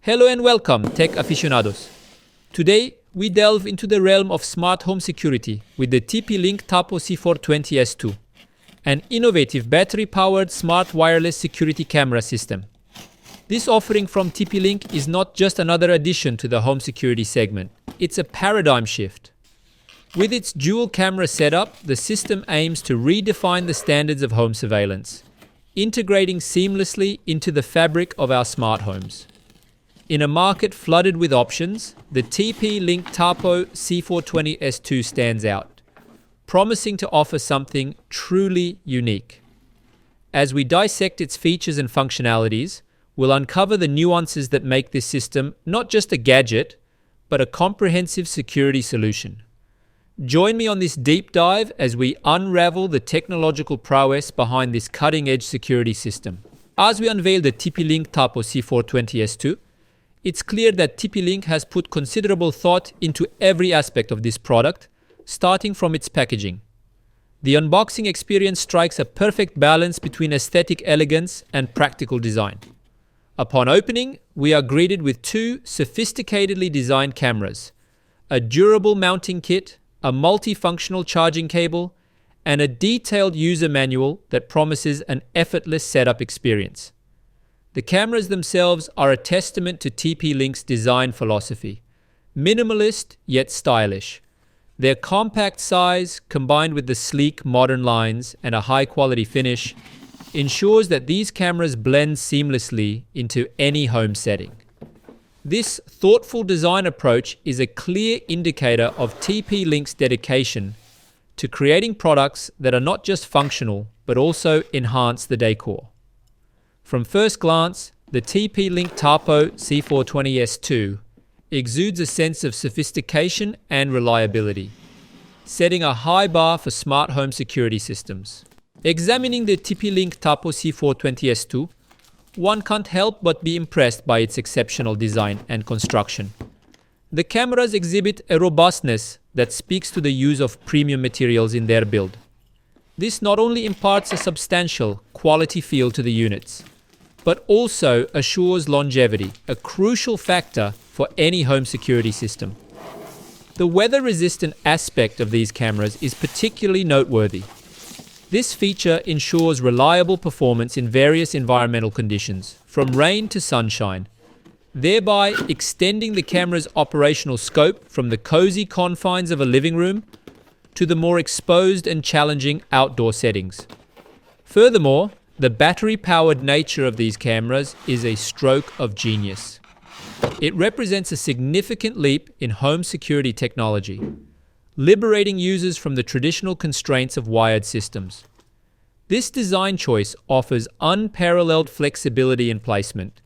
Hello and welcome, tech aficionados. Today, we delve into the realm of smart home security with the TP-Link Tapo C420S2, an innovative battery-powered smart wireless security camera system. This offering from TP-Link is not just another addition to the home security segment, it's a paradigm shift. With its dual camera setup, the system aims to redefine the standards of home surveillance, integrating seamlessly into the fabric of our smart homes. In a market flooded with options, the TP-Link Tapo C420S2 stands out, promising to offer something truly unique. As we dissect its features and functionalities, we'll uncover the nuances that make this system not just a gadget, but a comprehensive security solution. Join me on this deep dive as we unravel the technological prowess behind this cutting-edge security system. As we unveil the TP-Link Tapo C420S2, it's clear that TP-Link has put considerable thought into every aspect of this product, starting from its packaging. The unboxing experience strikes a perfect balance between aesthetic elegance and practical design. Upon opening, we are greeted with two sophisticatedly designed cameras, a durable mounting kit, a multifunctional charging cable, and a detailed user manual that promises an effortless setup experience. The cameras themselves are a testament to TP-Link's design philosophy. Minimalist yet stylish. Their compact size, combined with the sleek modern lines and a high-quality finish, ensures that these cameras blend seamlessly into any home setting. This thoughtful design approach is a clear indicator of TP-Link's dedication to creating products that are not just functional, but also enhance the decor. From first glance, the TP-Link Tapo C420S2 exudes a sense of sophistication and reliability, setting a high bar for smart home security systems. Examining the TP-Link Tapo C420S2, one can't help but be impressed by its exceptional design and construction. The cameras exhibit a robustness that speaks to the use of premium materials in their build. This not only imparts a substantial quality feel to the units, but also assures longevity, a crucial factor for any home security system. The weather-resistant aspect of these cameras is particularly noteworthy. This feature ensures reliable performance in various environmental conditions, from rain to sunshine, thereby extending the camera's operational scope from the cozy confines of a living room to the more exposed and challenging outdoor settings. Furthermore, the battery-powered nature of these cameras is a stroke of genius. It represents a significant leap in home security technology, liberating users from the traditional constraints of wired systems. This design choice offers unparalleled flexibility in placement,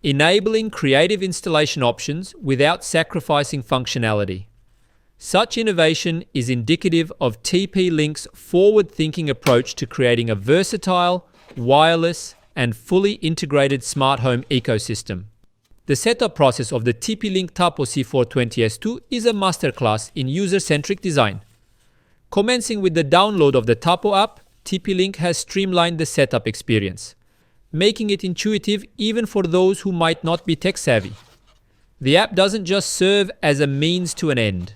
enabling creative installation options without sacrificing functionality. Such innovation is indicative of TP-Link's forward-thinking approach to creating a versatile, wireless, and fully integrated smart home ecosystem. The setup process of the TP-Link Tapo C420S2 is a masterclass in user-centric design. Commencing with the download of the Tapo app, TP-Link has streamlined the setup experience, making it intuitive even for those who might not be tech-savvy. The app doesn't just serve as a means to an end.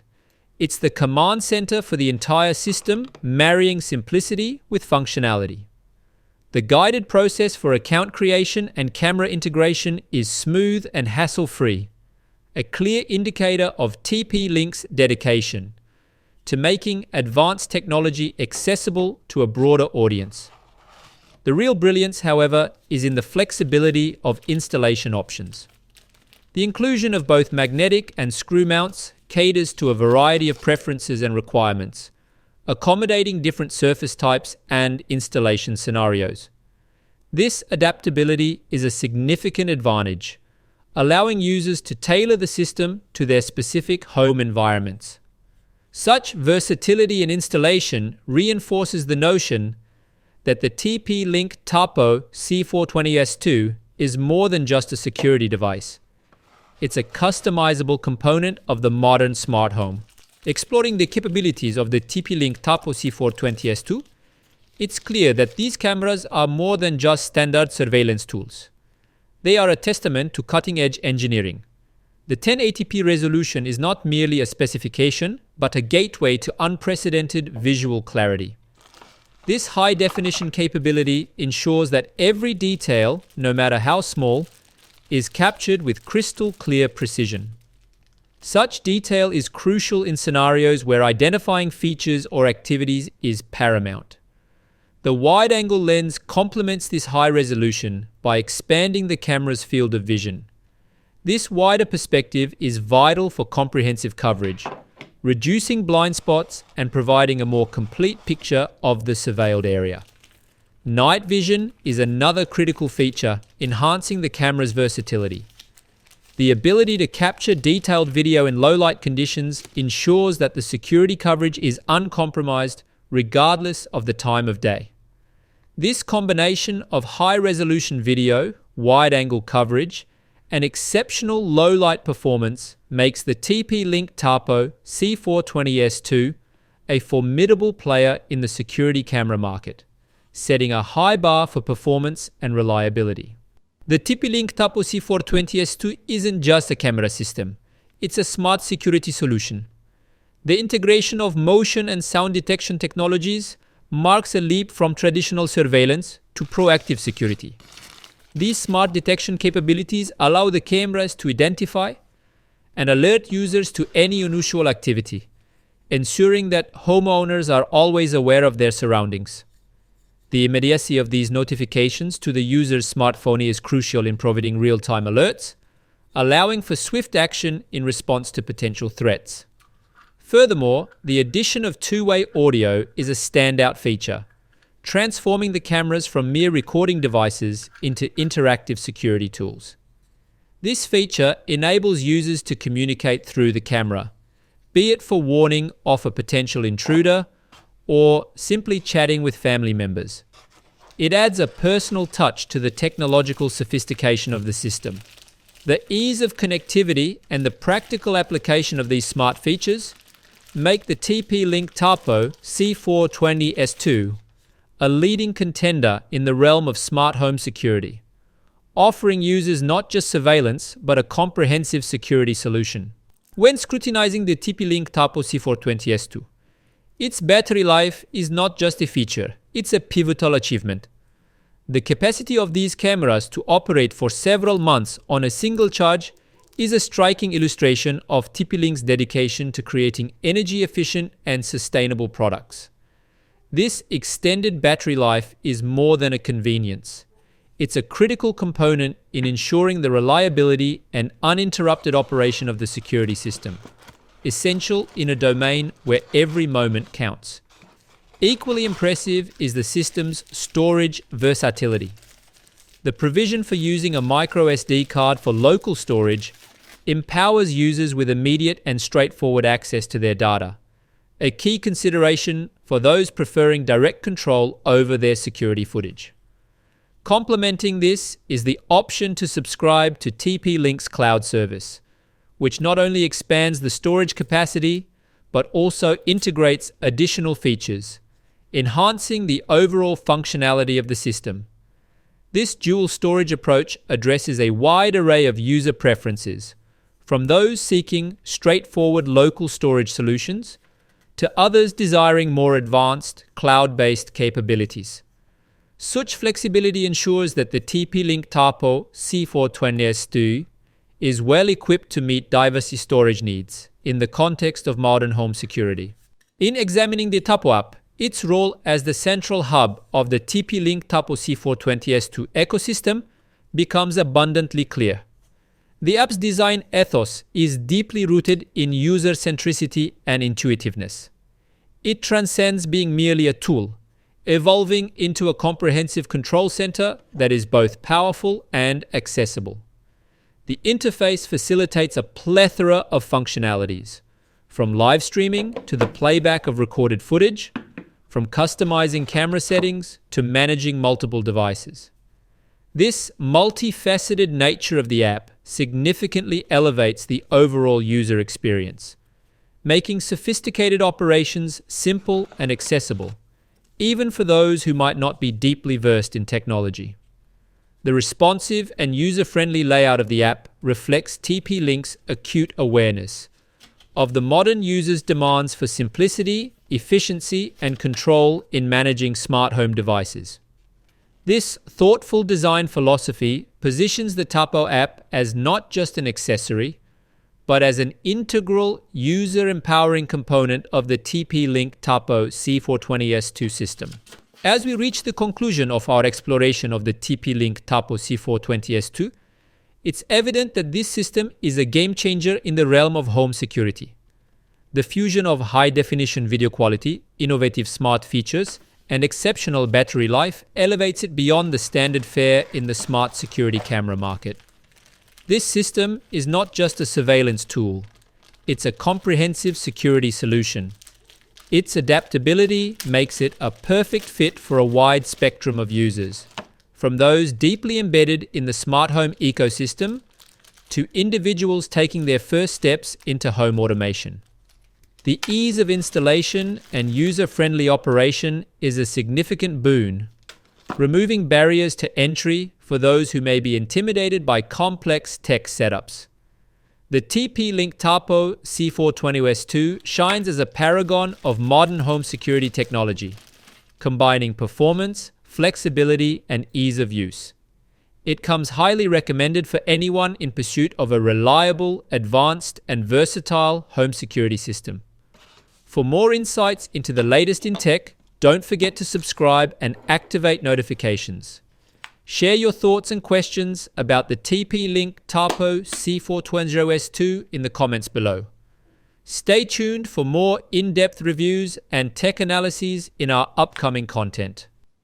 It's the command center for the entire system, marrying simplicity with functionality. The guided process for account creation and camera integration is smooth and hassle-free, a clear indicator of TP-Link's dedication to making advanced technology accessible to a broader audience. The real brilliance, however, is in the flexibility of installation options. The inclusion of both magnetic and screw mounts caters to a variety of preferences and requirements, accommodating different surface types and installation scenarios. This adaptability is a significant advantage, allowing users to tailor the system to their specific home environments. Such versatility in installation reinforces the notion that the TP-Link Tapo C420S2 is more than just a security device. It's a customizable component of the modern smart home. Exploring the capabilities of the TP-Link Tapo C420S2, it's clear that these cameras are more than just standard surveillance tools. They are a testament to cutting-edge engineering. The 1080p resolution is not merely a specification, but a gateway to unprecedented visual clarity. This high-definition capability ensures that every detail, no matter how small, is captured with crystal-clear precision. Such detail is crucial in scenarios where identifying features or activities is paramount. The wide-angle lens complements this high resolution by expanding the camera's field of vision. This wider perspective is vital for comprehensive coverage, reducing blind spots and providing a more complete picture of the surveilled area. Night vision is another critical feature, enhancing the camera's versatility. The ability to capture detailed video in low-light conditions ensures that the security coverage is uncompromised regardless of the time of day. This combination of high-resolution video, wide-angle coverage, and exceptional low-light performance makes the TP-Link Tapo C420S2 a formidable player in the security camera market, setting a high bar for performance and reliability. The TP-Link Tapo C420S2 isn't just a camera system, it's a smart security solution. The integration of motion and sound detection technologies marks a leap from traditional surveillance to proactive security. These smart detection capabilities allow the cameras to identify and alert users to any unusual activity, ensuring that homeowners are always aware of their surroundings. The immediacy of these notifications to the user's smartphone is crucial in providing real-time alerts, allowing for swift action in response to potential threats. Furthermore, the addition of two-way audio is a standout feature, transforming the cameras from mere recording devices into interactive security tools. This feature enables users to communicate through the camera, be it for warning of a potential intruder or simply chatting with family members. It adds a personal touch to the technological sophistication of the system. The ease of connectivity and the practical application of these smart features make the TP-Link Tapo C420S2 a leading contender in the realm of smart home security, offering users not just surveillance, but a comprehensive security solution. When scrutinizing the TP-Link Tapo C420S2, its battery life is not just a feature, it's a pivotal achievement. The capacity of these cameras to operate for several months on a single charge is a striking illustration of TP-Link's dedication to creating energy-efficient and sustainable products. This extended battery life is more than a convenience. It's a critical component in ensuring the reliability and uninterrupted operation of the security system, essential in a domain where every moment counts. Equally impressive is the system's storage versatility. The provision for using a micro SD card for local storage empowers users with immediate and straightforward access to their data, a key consideration for those preferring direct control over their security footage. Complementing this is the option to subscribe to TP-Link's cloud service, which not only expands the storage capacity, but also integrates additional features, enhancing the overall functionality of the system. This dual storage approach addresses a wide array of user preferences, from those seeking straightforward local storage solutions to others desiring more advanced cloud-based capabilities. Such flexibility ensures that the TP-Link Tapo C420S2 is well equipped to meet diverse storage needs in the context of modern home security. In examining the Tapo app, its role as the central hub of the TP-Link Tapo C420S2 ecosystem becomes abundantly clear. The app's design ethos is deeply rooted in user centricity and intuitiveness. It transcends being merely a tool, evolving into a comprehensive control center that is both powerful and accessible. The interface facilitates a plethora of functionalities, from live streaming to the playback of recorded footage, from customizing camera settings to managing multiple devices. This multifaceted nature of the app significantly elevates the overall user experience, making sophisticated operations simple and accessible, even for those who might not be deeply versed in technology. The responsive and user-friendly layout of the app reflects TP-Link's acute awareness of the modern user's demands for simplicity, efficiency, and control in managing smart home devices. This thoughtful design philosophy positions the Tapo app as not just an accessory, but as an integral user-empowering component of the TP-Link Tapo C420S2 system. As we reach the conclusion of our exploration of the TP-Link Tapo C420S2, it's evident that this system is a game-changer in the realm of home security. The fusion of high-definition video quality, innovative smart features, and exceptional battery life elevates it beyond the standard fare in the smart security camera market. This system is not just a surveillance tool, it's a comprehensive security solution. Its adaptability makes it a perfect fit for a wide spectrum of users, from those deeply embedded in the smart home ecosystem to individuals taking their first steps into home automation. The ease of installation and user-friendly operation is a significant boon, removing barriers to entry for those who may be intimidated by complex tech setups. The TP-Link Tapo C420S2 shines as a paragon of modern home security technology, combining performance, flexibility, and ease of use. It comes highly recommended for anyone in pursuit of a reliable, advanced, and versatile home security system. For more insights into the latest in tech, don't forget to subscribe and activate notifications. Share your thoughts and questions about the TP-Link Tapo C420S2 in the comments below. Stay tuned for more in-depth reviews and tech analyses in our upcoming content.